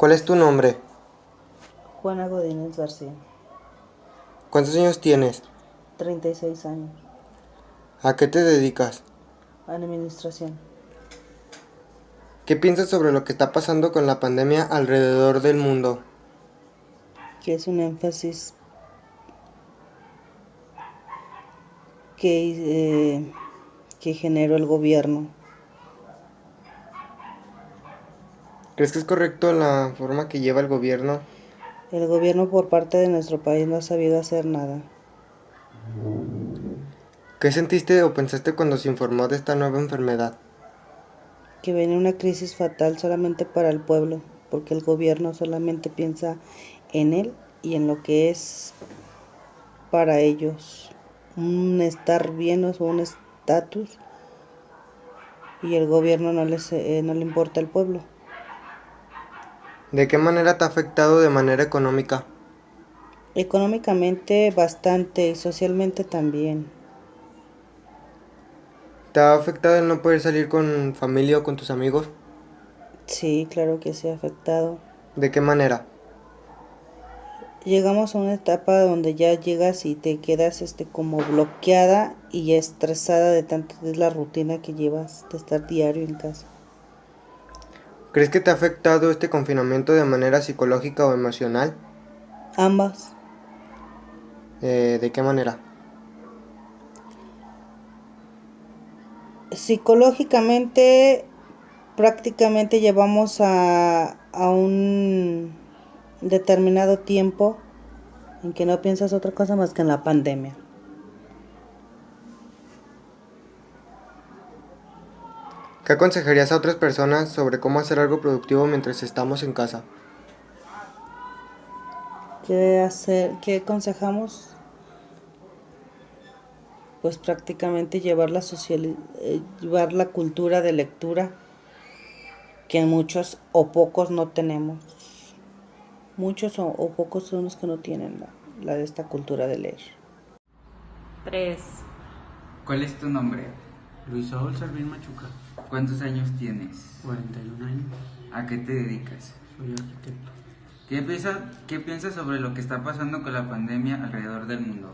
¿Cuál es tu nombre? Juana Godínez García, ¿Cuántos años tienes? 36 años, ¿A qué te dedicas? administración. ¿Qué piensas sobre lo que está pasando con la pandemia alrededor del mundo? Que es un énfasis que, que generó el gobierno. ¿Crees que es correcto la forma que lleva el gobierno? El gobierno por parte de nuestro país no ha sabido hacer nada. ¿Qué sentiste o pensaste cuando se informó de esta nueva enfermedad? Que viene una crisis fatal solamente para el pueblo, porque el gobierno solamente piensa en él y en lo que es para ellos un estar bien o un estatus, y el gobierno no le importa al pueblo. ¿De qué manera te ha afectado de manera económica? Económicamente bastante y socialmente también. ¿Te ha afectado el no poder salir con familia o con tus amigos? Sí, claro que se ha afectado. ¿De qué manera? Llegamos a una etapa donde ya llegas y te quedas como bloqueada y estresada de tanto de la rutina que llevas de estar diario en casa. ¿Crees que te ha afectado este confinamiento de manera psicológica o emocional? Ambas. ¿De qué manera? Psicológicamente prácticamente llevamos a un determinado tiempo en que no piensas otra cosa más que en la pandemia. ¿Qué aconsejarías a otras personas sobre cómo hacer algo productivo mientras estamos en casa? ¿Qué hacer? ¿Qué aconsejamos? Pues prácticamente llevar la cultura de lectura que muchos o pocos no tenemos. Muchos o pocos son los que no tienen la de esta cultura de leer. 3. ¿Cuál es tu nombre? Luis Saúl Servín Machuca, ¿Cuántos años tienes? 41 años, ¿A qué te dedicas? soy arquitecto. ¿Qué piensas sobre lo que está pasando con la pandemia alrededor del mundo?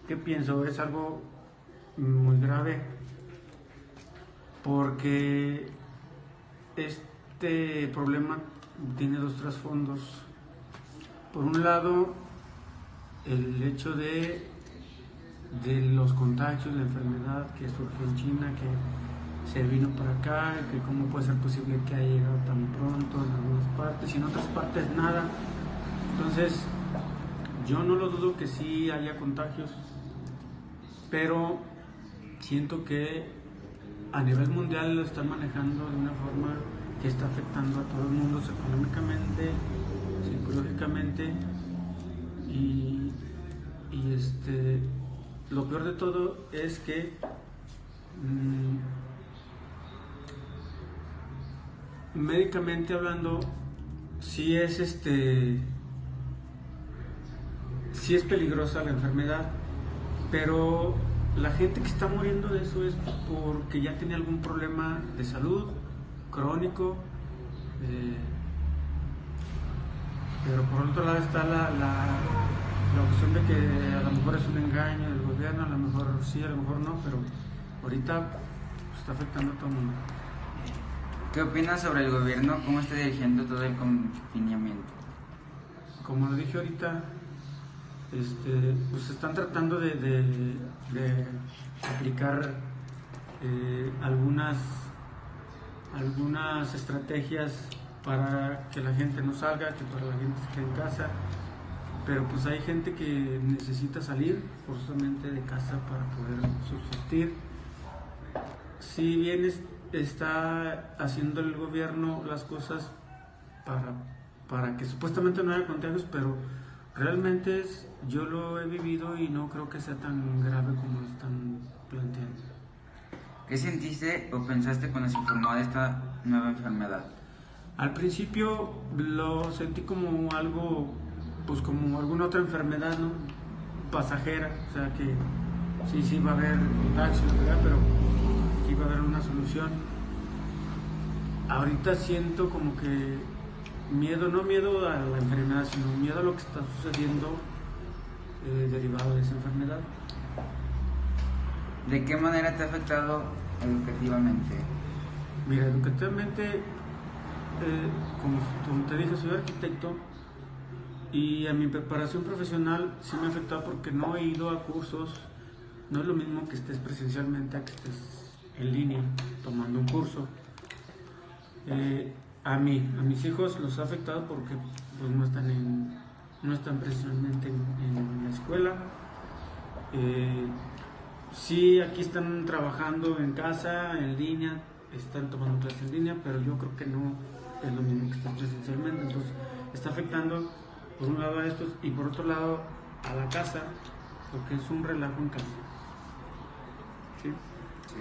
¿Qué pienso? Es algo muy grave porque este problema tiene dos trasfondos. Por un lado, el hecho de los contagios, la enfermedad que surgió en China, que se vino para acá, que cómo puede ser posible que haya llegado tan pronto en algunas partes y en otras partes nada. Entonces, yo no lo dudo que sí haya contagios, pero siento que a nivel mundial lo están manejando de una forma que está afectando a todo el mundo económicamente, psicológicamente y lo peor de todo es que médicamente hablando sí es sí es peligrosa la enfermedad, pero la gente que está muriendo de eso es porque ya tiene algún problema de salud crónico, pero por otro lado está la opción de que a lo mejor es un engaño del gobierno, a lo mejor sí, a lo mejor no, pero ahorita está afectando a todo el mundo. ¿Qué opinas sobre el gobierno? ¿Cómo está dirigiendo todo el confinamiento? Como lo dije ahorita, pues están tratando de aplicar algunas estrategias para que la gente no salga, que para la gente se quede en casa, pero pues hay gente que necesita salir forzosamente de casa para poder subsistir. Si bien está haciendo el gobierno las cosas para que supuestamente no haya contagios, pero realmente yo lo he vivido y no creo que sea tan grave como lo están planteando. ¿Qué sentiste o pensaste cuando se informó de esta nueva enfermedad? Al principio lo sentí como algo, pues como alguna otra enfermedad, ¿no? Pasajera, o sea que sí va a haber contagios, ¿verdad? Pero que iba a haber una solución. Ahorita siento como que miedo, no miedo a la enfermedad, sino miedo a lo que está sucediendo derivado de esa enfermedad. ¿De qué manera te ha afectado educativamente? Mira, educativamente, como te dije, soy arquitecto y a mi preparación profesional sí me ha afectado porque no he ido a cursos. No es lo mismo que estés presencialmente a que estés en línea tomando un curso. A mis hijos los ha afectado porque pues, no están precisamente en la escuela. Sí, aquí están trabajando en casa, en línea, están tomando clases en línea, pero yo creo que no es lo mismo que estar presencialmente. Entonces está afectando por un lado a estos y por otro lado a la casa, porque es un relajo en casa. ¿Sí? Sí.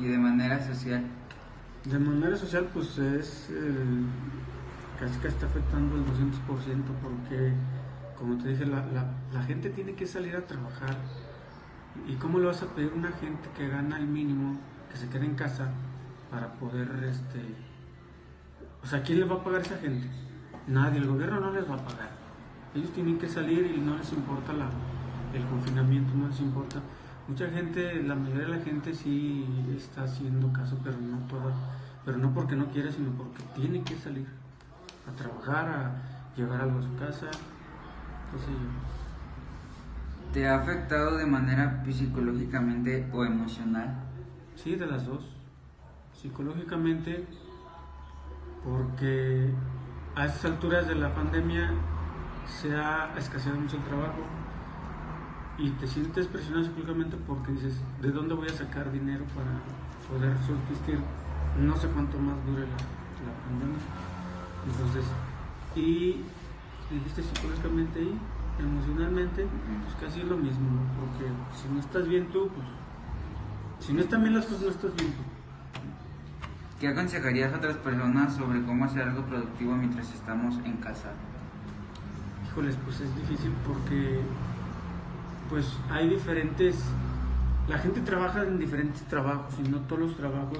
¿Y de manera social? De manera social, pues es casi que está afectando el 200%, porque, como te dije, la gente tiene que salir a trabajar. ¿Y cómo le vas a pedir a una gente que gana el mínimo, que se quede en casa, para poder, o sea, ¿quién le va a pagar a esa gente? Nadie, el gobierno no les va a pagar. Ellos tienen que salir y no les importa el confinamiento, no les importa. Mucha gente, la mayoría de la gente sí está haciendo caso, pero no toda, pero no porque no quiere, sino porque tiene que salir a trabajar, a llevar algo a su casa, qué sé yo. ¿Te ha afectado de manera psicológicamente o emocional? Sí, de las dos. Psicológicamente, porque a estas alturas de la pandemia se ha escaseado mucho el trabajo y te sientes presionado psicológicamente porque dices, ¿de dónde voy a sacar dinero para poder subsistir? No sé cuánto más dure la pandemia. Entonces, y dijiste psicológicamente y emocionalmente, pues casi es lo mismo, ¿no? Porque si no estás bien tú, pues si no están bien las cosas, no estás bien tú. ¿Qué aconsejarías a otras personas sobre cómo hacer algo productivo mientras estamos en casa? Híjoles, pues es difícil porque pues hay diferentes, la gente trabaja en diferentes trabajos y no todos los trabajos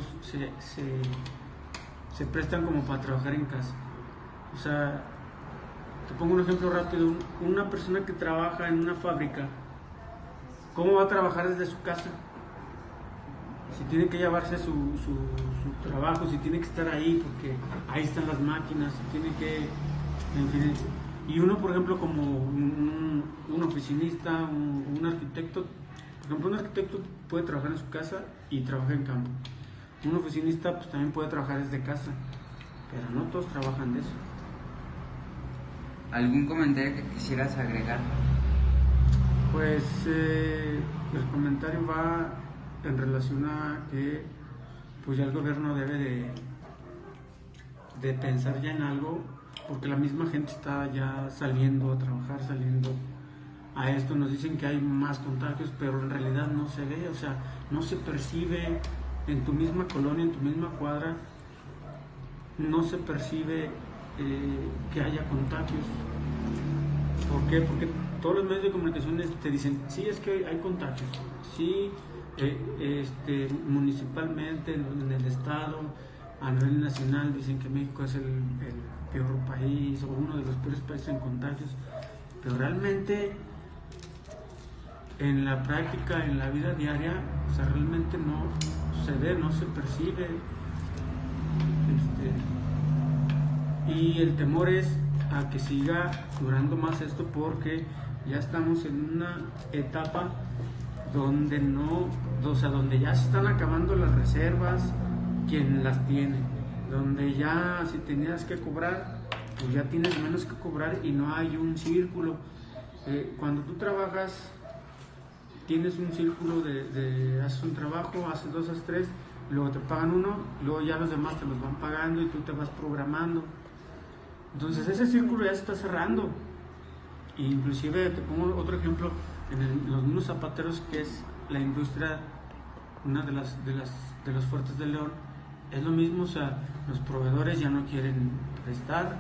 se prestan como para trabajar en casa. O sea, te pongo un ejemplo rápido, una persona que trabaja en una fábrica, ¿cómo va a trabajar desde su casa? Si tiene que llevarse su trabajo, si tiene que estar ahí porque ahí están las máquinas, si tiene que, en fin. Y uno, por ejemplo, como un oficinista, un arquitecto, por ejemplo, un arquitecto puede trabajar en su casa y trabaja en campo. Un oficinista pues también puede trabajar desde casa, pero no todos trabajan de eso. ¿Algún comentario que quisieras agregar? Pues el comentario va en relación a que pues ya el gobierno debe de pensar ya en algo, porque la misma gente está ya saliendo a trabajar, saliendo a esto. Nos dicen que hay más contagios, pero en realidad no se ve, o sea, no se percibe en tu misma colonia, en tu misma cuadra, no se percibe que haya contagios. ¿Por qué? Porque todos los medios de comunicación te dicen, sí, es que hay contagios, sí, municipalmente, en el estado, a nivel nacional, dicen que México es el peor país o uno de los peores países en contagios, pero realmente en la práctica, en la vida diaria, o sea, realmente no se ve, no se percibe. Y el temor es a que siga durando más esto, porque ya estamos en una etapa donde donde ya se están acabando las reservas, quien las tiene, donde ya si tenías que cobrar, pues ya tienes menos que cobrar y no hay un círculo. Cuando tú trabajas, tienes un círculo haces un trabajo, haces 2, haces 3, luego te pagan uno, luego ya los demás te los van pagando y tú te vas programando. Entonces ese círculo ya se está cerrando. Inclusive te pongo otro ejemplo, en los mismos zapateros, que es la industria, una de los fuertes de León, es lo mismo, o sea, los proveedores ya no quieren prestar,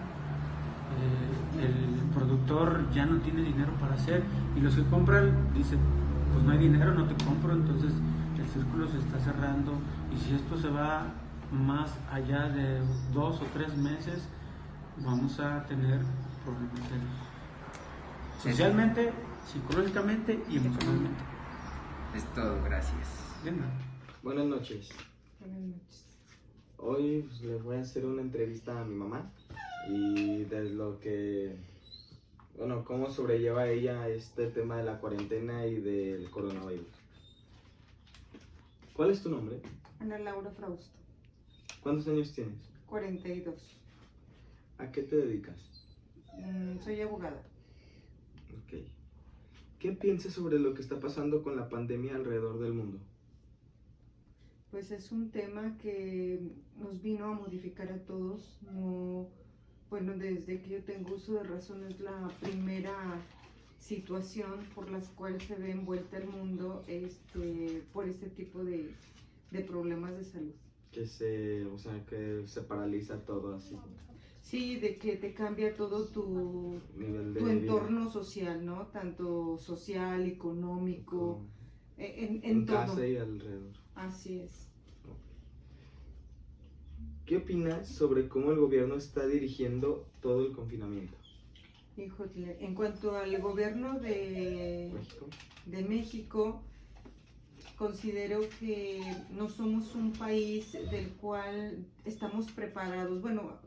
el productor ya no tiene dinero para hacer, y los que compran dicen, pues no hay dinero, no te compro. Entonces el círculo se está cerrando, y si esto se va más allá de 2 o 3 meses, vamos a tener problemas serios. Socialmente, psicológicamente y emocionalmente. Es todo, gracias. De nada. Buenas noches. Buenas noches. Hoy pues, le voy a hacer una entrevista a mi mamá y de lo que, bueno, cómo sobrelleva ella este tema de la cuarentena y del coronavirus. ¿Cuál es tu nombre? Ana Laura Frausto, ¿Cuántos años tienes? 42. ¿A qué te dedicas? Soy abogada. Ok. ¿Qué piensas sobre lo que está pasando con la pandemia alrededor del mundo? Pues es un tema que nos vino a modificar a todos. No, bueno, desde que yo tengo uso de razón es la primera situación por las cuales se ve envuelta el mundo por este tipo de problemas de salud. Que se paraliza todo así. Sí, de que te cambia todo tu Nivel de entorno social, ¿no? Tanto social, económico, en en todo. casa y alrededor. Así es. ¿Qué opinas sobre cómo el gobierno está dirigiendo todo el confinamiento? Híjole, en cuanto al gobierno México. de México, considero que no somos un país del cual estamos preparados. Bueno,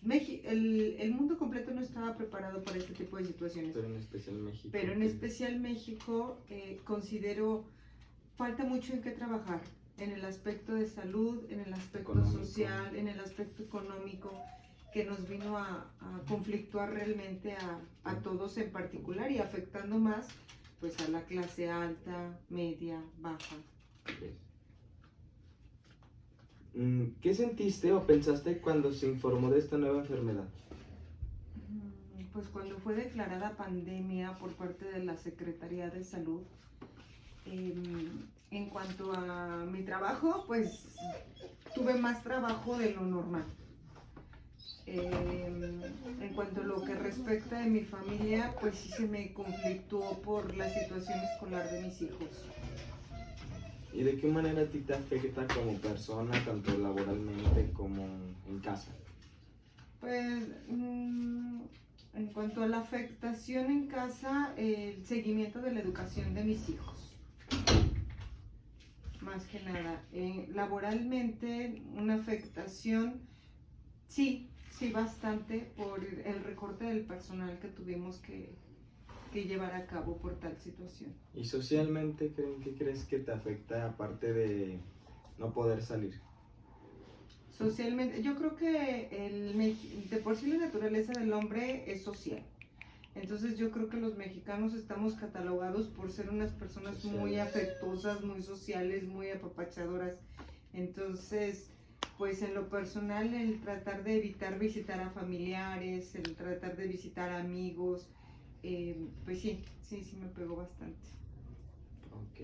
el mundo completo no estaba preparado para este tipo de situaciones. Pero en especial México. Pero en especial México, considero falta mucho en qué trabajar. En el aspecto de salud, en el aspecto Económico. social, en el aspecto económico, que nos vino a conflictuar realmente a todos en particular y afectando más pues a la clase alta, media, baja. ¿Qué sentiste o pensaste cuando se informó de esta nueva enfermedad? Pues cuando fue declarada pandemia por parte de la Secretaría de Salud, en cuanto a mi trabajo, pues tuve más trabajo de lo normal. En cuanto a lo que respecta de mi familia, pues sí se me conflictuó por la situación escolar de mis hijos. ¿Y de qué manera a ti te afecta como persona, tanto laboralmente como en casa? Pues en cuanto a la afectación en casa, el seguimiento de la educación de mis hijos. Más que nada, laboralmente una afectación, sí bastante por el recorte del personal que tuvimos que llevar a cabo por tal situación. ¿Y socialmente qué crees que te afecta aparte de no poder salir? Socialmente, yo creo que de por sí la naturaleza del hombre es social. Entonces yo creo que los mexicanos estamos catalogados por ser unas personas muy afectuosas, muy sociales, muy apapachadoras. Entonces, pues en lo personal, el tratar de evitar visitar a familiares, el tratar de visitar a amigos, pues sí me pegó bastante. Ok.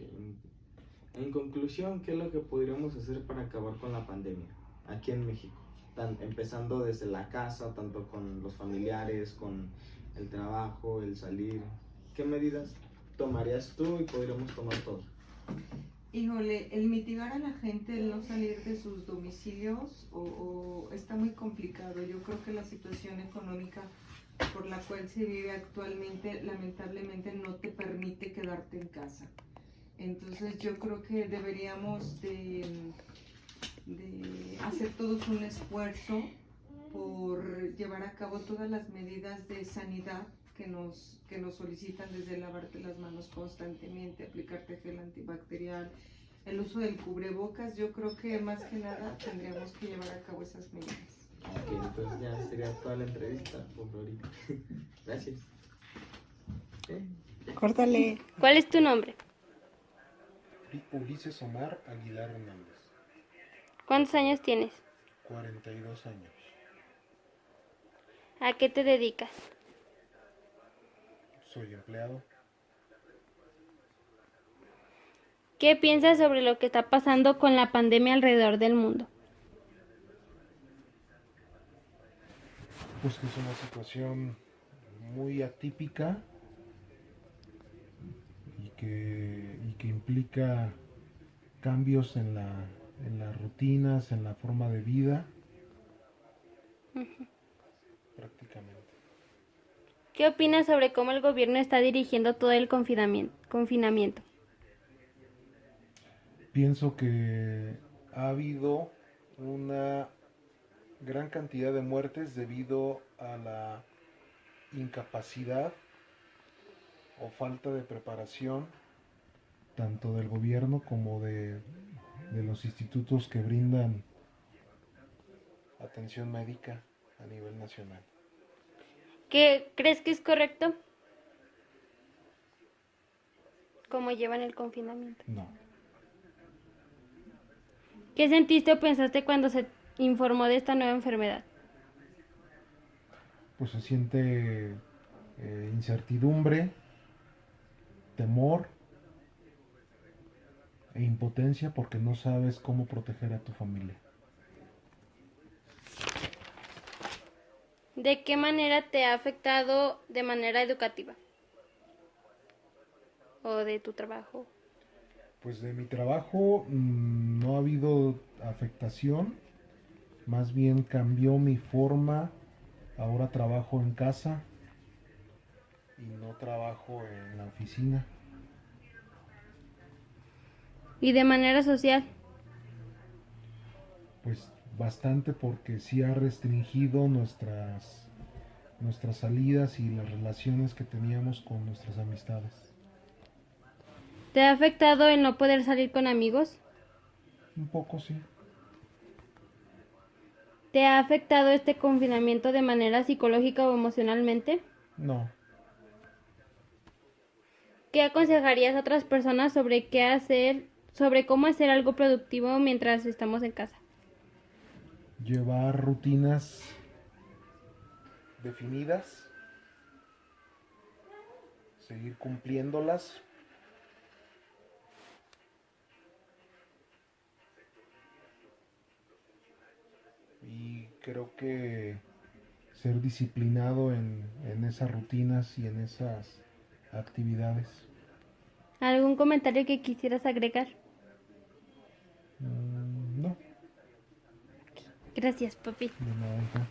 En conclusión, ¿qué es lo que podríamos hacer para acabar con la pandemia aquí en México? Empezando desde la casa, tanto con los familiares, con el trabajo, el salir. ¿Qué medidas tomarías tú y podríamos tomar todos? Híjole, el mitigar a la gente, el no salir de sus domicilios, está muy complicado. Yo creo que la situación económica por la cual se vive actualmente, lamentablemente no te permite quedarte en casa. Entonces yo creo que deberíamos de hacer todos un esfuerzo por llevar a cabo todas las medidas de sanidad que nos solicitan, desde lavarte las manos constantemente, aplicarte gel antibacterial, el uso del cubrebocas. Yo creo que más que nada tendríamos que llevar a cabo esas medidas. Ok, entonces ya sería toda la entrevista por ahorita. Gracias. Córtale. ¿Cuál es tu nombre? Ulises Omar Aguilar Hernández, ¿Cuántos años tienes? 42 años. ¿A qué te dedicas? Soy empleado. ¿Qué piensas sobre lo que está pasando con la pandemia alrededor del mundo? Pues que es una situación muy atípica y que implica cambios en las rutinas, en la forma de vida. ¿Qué opinas sobre cómo el gobierno está dirigiendo todo el confinamiento? Pienso que ha habido una gran cantidad de muertes debido a la incapacidad o falta de preparación tanto del gobierno como de los institutos que brindan atención médica a nivel nacional. ¿Qué crees que es correcto? ¿Cómo llevan el confinamiento? No, ¿Qué sentiste o pensaste cuando se informó de esta nueva enfermedad? pues se siente incertidumbre, temor e impotencia porque no sabes cómo proteger a tu familia. ¿De qué manera te ha afectado de manera educativa? ¿O de tu trabajo? Pues de mi trabajo no ha habido afectación, más bien cambió mi forma. Ahora trabajo en casa y no trabajo en la oficina. ¿Y de manera social? Pues bastante porque sí ha restringido nuestras salidas y las relaciones que teníamos con nuestras amistades. ¿Te ha afectado el no poder salir con amigos? Un poco sí. ¿Te ha afectado este confinamiento de manera psicológica o emocionalmente? No, ¿Qué aconsejarías a otras personas sobre qué hacer, sobre cómo hacer algo productivo mientras estamos en casa? llevar rutinas definidas, seguir cumpliéndolas. Y creo que ser disciplinado en esas rutinas y en esas actividades. ¿Algún comentario que quisieras agregar? No, Gracias, papi. de nada, hija.